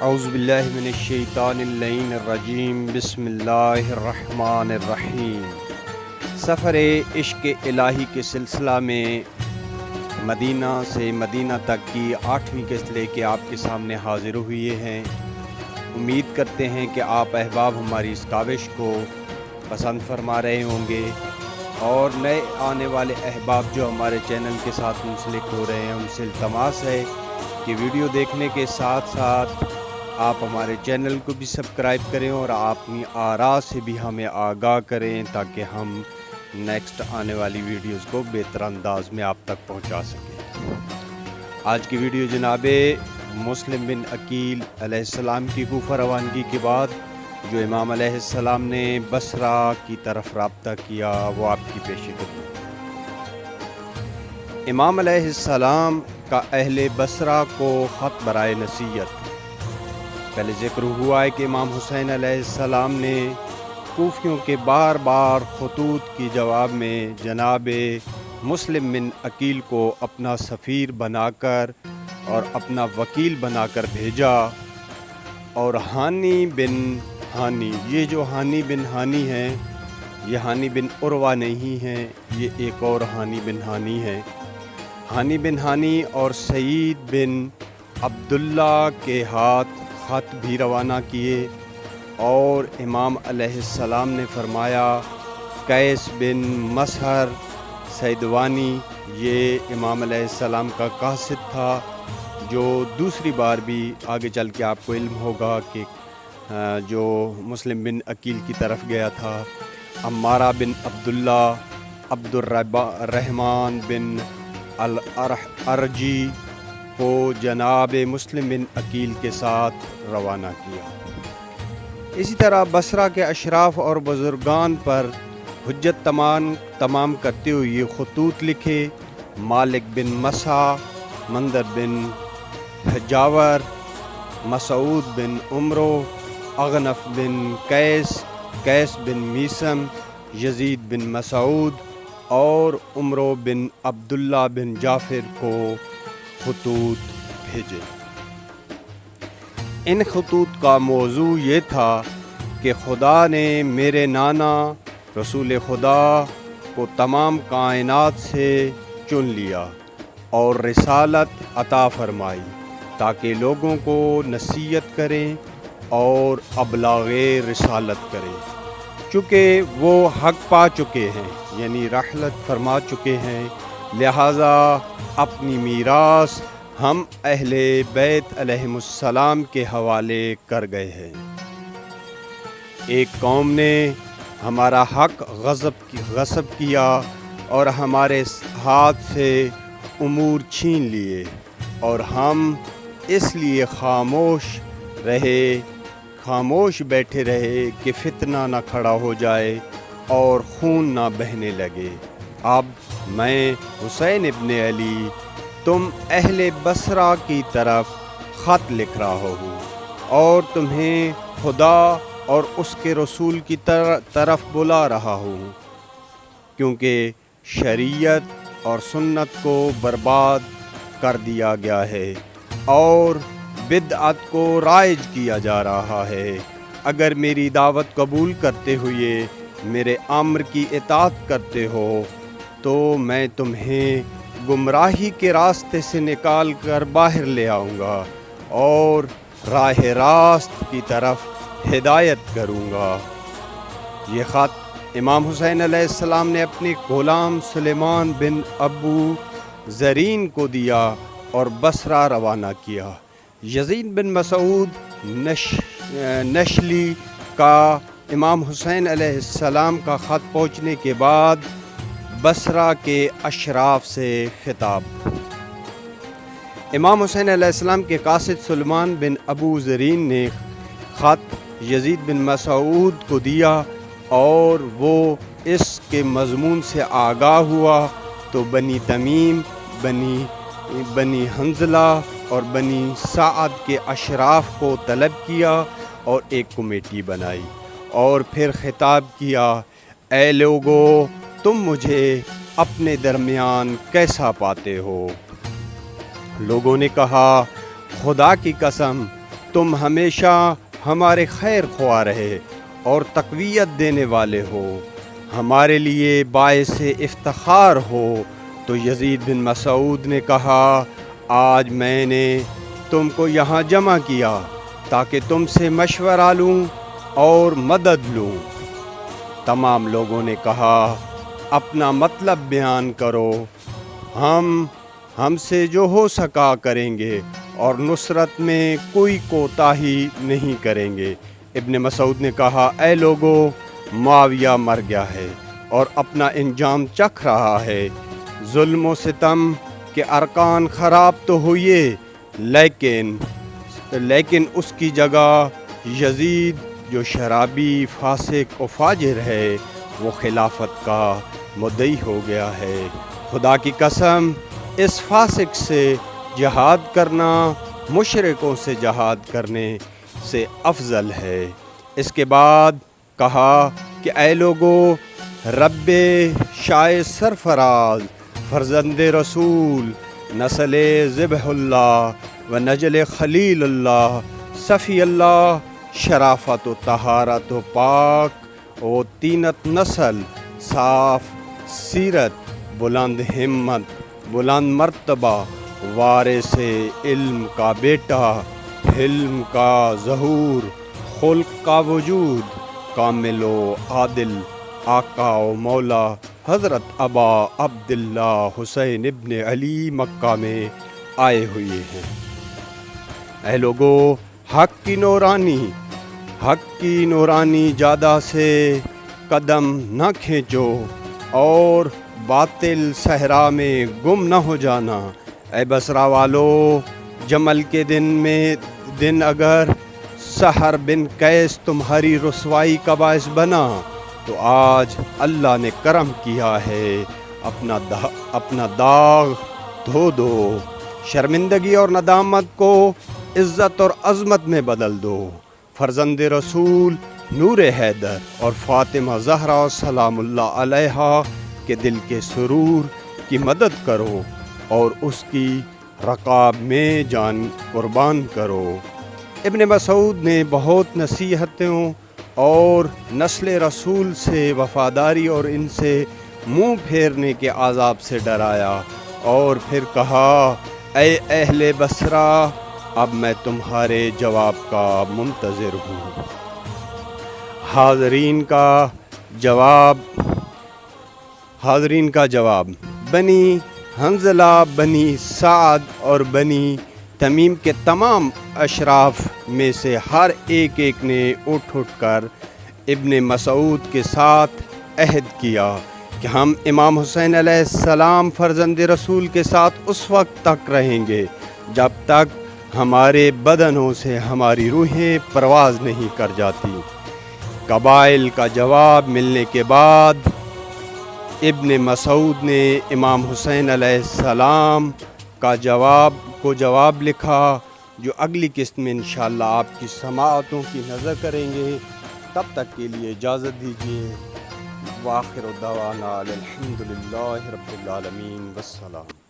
اعوذ باللہ من الشیطان اللعین الرجیم بسم اللہ الرحمن الرحیم۔ سفر عشق الہی کے سلسلہ میں مدینہ سے مدینہ تک کی 8ویں قسط لے کے آپ کے سامنے حاضر ہوئے ہیں۔ امید کرتے ہیں کہ آپ احباب ہماری اس کاوش کو پسند فرما رہے ہوں گے، اور نئے آنے والے احباب جو ہمارے چینل کے ساتھ منسلک ہو رہے ہیں ان سے التماس ہے کہ ویڈیو دیکھنے کے ساتھ ساتھ آپ ہمارے چینل کو بھی سبسکرائب کریں اور اپنی آراء سے بھی ہمیں آگاہ کریں تاکہ ہم نیکسٹ آنے والی ویڈیوز کو بہتر انداز میں آپ تک پہنچا سکیں۔ آج کی ویڈیو جناب مسلم بن عقیل علیہ السلام کی کوفہ روانگی کے بعد جو امام علیہ السلام نے بصرہ کی طرف رابطہ کیا وہ آپ کی پیش خدمت۔ امام علیہ السلام کا اہل بصرہ کو خط برائے نصیحت۔ پہلے ذکر ہوا ہے کہ امام حسین علیہ السلام نے کوفیوں کے بار بار خطوط کی جواب میں جناب مسلم بن عقیل کو اپنا سفیر بنا کر اور اپنا وکیل بنا کر بھیجا، اور ہانی بن ہانی، یہ جو ہانی بن ہانی ہیں یہ ہانی بن عروہ نہیں ہیں، یہ ایک اور ہانی بن ہانی ہے۔ ہانی بن ہانی اور سعید بن عبداللہ کے ہاتھ خط بھی روانہ کیے، اور امام علیہ السلام نے فرمایا قیس بن مسہر سیدوانی، یہ امام علیہ السلام کا قاصد تھا، جو دوسری بار بھی آگے چل کے آپ کو علم ہوگا کہ جو مسلم بن عقیل کی طرف گیا تھا۔ عمارہ بن عبداللہ عبد الرحمن بن الارجی کو جناب مسلم بن عقیل کے ساتھ روانہ کیا۔ اسی طرح بصرہ کے اشراف اور بزرگان پر حجت تمام کرتے ہوئے یہ خطوط لکھے۔ مالک بن مسع، مندر بن حجاور، مسعود بن عمرو، اغنف بن قیس بن میسم، یزید بن مسعود اور عمرو بن عبداللہ بن جعفر کو خطوط بھیجے۔ ان خطوط کا موضوع یہ تھا کہ خدا نے میرے نانا رسول خدا کو تمام کائنات سے چن لیا اور رسالت عطا فرمائی تاکہ لوگوں کو نصیحت کریں اور ابلاغ رسالت کریں، چونکہ وہ حق پا چکے ہیں، یعنی رحلت فرما چکے ہیں، لہٰذا اپنی میراث ہم اہل بیت علیہم السلام کے حوالے کر گئے ہیں۔ ایک قوم نے ہمارا حق غصب کیا اور ہمارے ہاتھ سے امور چھین لیے، اور ہم اس لیے خاموش بیٹھے رہے کہ فتنہ نہ کھڑا ہو جائے اور خون نہ بہنے لگے۔ اب میں حسین ابن علی تم اہل بصرہ کی طرف خط لکھ رہا ہوں اور تمہیں خدا اور اس کے رسول کی طرف بلا رہا ہوں، کیونکہ شریعت اور سنت کو برباد کر دیا گیا ہے اور بدعت کو رائج کیا جا رہا ہے۔ اگر میری دعوت قبول کرتے ہوئے میرے امر کی اطاعت کرتے ہو تو میں تمہیں گمراہی کے راستے سے نکال کر باہر لے آؤں گا اور راہ راست کی طرف ہدایت کروں گا۔ یہ خط امام حسین علیہ السلام نے اپنے غلام سلیمان بن ابو زرین کو دیا اور بصرہ روانہ کیا۔ یزید بن مسعود نشلی کا امام حسین علیہ السلام کا خط پہنچنے کے بعد بصرہ کے اشراف سے خطاب۔ امام حسین علیہ السلام کے قاصد سلیمان بن ابو زرین نے خط یزید بن مسعود کو دیا، اور وہ اس کے مضمون سے آگاہ ہوا تو بنی تمیم، بنی حنظلہ اور بنی سعد کے اشراف کو طلب کیا اور ایک کمیٹی بنائی، اور پھر خطاب کیا، اے لوگو تم مجھے اپنے درمیان کیسا پاتے ہو؟ لوگوں نے کہا، خدا کی قسم تم ہمیشہ ہمارے خیر خواہ رہے اور تقویت دینے والے ہو، ہمارے لیے باعث افتخار ہو۔ تو یزید بن مسعود نے کہا، آج میں نے تم کو یہاں جمع کیا تاکہ تم سے مشورہ لوں اور مدد لوں۔ تمام لوگوں نے کہا، اپنا مطلب بیان کرو، ہم سے جو ہو سکا کریں گے اور نصرت میں کوئی کوتاہی نہیں کریں گے۔ ابن مسعود نے کہا، اے لوگو، معاویہ مر گیا ہے اور اپنا انجام چکھ رہا ہے۔ ظلم و ستم کے ارکان خراب تو ہوئے، لیکن اس کی جگہ یزید جو شرابی، فاسق و فاجر ہے، وہ خلافت کا مدعی ہو گیا ہے۔ خدا کی قسم، اس فاسق سے جہاد کرنا مشرکوں سے جہاد کرنے سے افضل ہے۔ اس کے بعد کہا کہ اے لوگو، رب شاہ سرفراز، فرزند رسول، نسل ذبح اللہ و نجل خلیل اللہ، صفی اللہ، شرافت و طہارت و پاک و تینت نسل، صاف سیرت، بلند ہمت، بلند مرتبہ، وارث علم کا بیٹا، حلم کا ظہور، خلق کا وجود، کامل و عادل، آقا و مولا حضرت ابا عبداللہ حسین ابن علی مکہ میں آئے ہوئے ہیں۔ اے لوگو، حق کی نورانی جادہ سے قدم نہ کھینچو اور باطل صحرا میں گم نہ ہو جانا۔ اے بصرہ والو، جمل کے دن اگر سحر بن قیس تمہاری رسوائی کا باعث بنا تو آج اللہ نے کرم کیا ہے، اپنا داغ دھو دو، شرمندگی اور ندامت کو عزت اور عظمت میں بدل دو۔ فرزند رسول نور حیدر اور فاطمہ زہرا سلام اللہ علیہا کے دل کے سرور کی مدد کرو اور اس کی رکاب میں جان قربان کرو۔ ابن مسعود نے بہت نصیحتوں اور نسل رسول سے وفاداری اور ان سے منہ پھیرنے کے عذاب سے ڈرایا، اور پھر کہا، اے اہل بصرہ، اب میں تمہارے جواب کا منتظر ہوں۔ حاضرین کا جواب، بنی حنظلہ، بنی سعد اور بنی تمیم کے تمام اشراف میں سے ہر ایک نے اٹھ کر ابن مسعود کے ساتھ عہد کیا کہ ہم امام حسین علیہ السلام فرزند رسول کے ساتھ اس وقت تک رہیں گے جب تک ہمارے بدنوں سے ہماری روحیں پرواز نہیں کر جاتی۔ قبائل کا جواب ملنے کے بعد ابن مسعود نے امام حسین علیہ السلام کا جواب لکھا، جو اگلی قسط میں انشاءاللہ آپ کی سماعتوں کی نظر کریں گے۔ تب تک کے لیے اجازت دیجیے۔ وآخر دعوانا الحمدللہ رب العالمین، والسلام۔